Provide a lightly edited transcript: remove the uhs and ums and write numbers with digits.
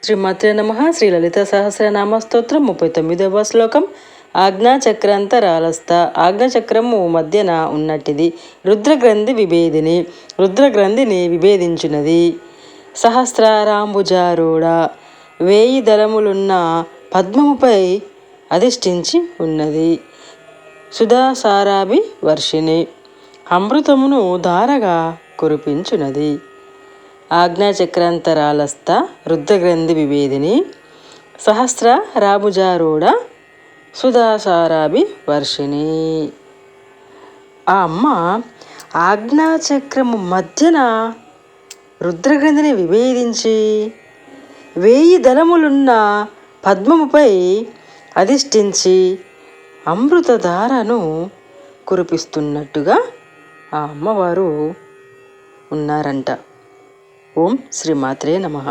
శ్రీమాత్రే నమః. శ్రీ లలిత సహస్రనామ స్తోత్రం 39వ శ్లోకం. ఆజ్ఞాచక్రాంతరాలస్థ. ఆజ్ఞాచక్రము మధ్యన ఉన్నట్టిది. రుద్రగ్రంథి విభేదిని. రుద్రగ్రంథిని విభేదించున్నది. సహస్రారాంబుజారూఢ. 1000 దళములున్న పద్మముపై అధిష్ఠించి ఉన్నది. సుధాసారాభి వర్షిణి. అమృతమును ధారగా కురిపించున్నది. ఆజ్ఞాచక్రాంతరాలస్థ రుద్రగ్రంథి విభేదిని. సహస్ర రాభుజారూఢ సుధాసారాభి వర్షిణి. ఆ అమ్మ ఆజ్ఞాచక్రము మధ్యన రుద్రగ్రంథిని విభేదించి 1000 దళములున్న పద్మముపై అధిష్ఠించి అమృతధారను కురిపిస్తున్నట్టుగా ఆ అమ్మవారు ఉన్నారంట. ఓం శ్రీమాత్రే నమః.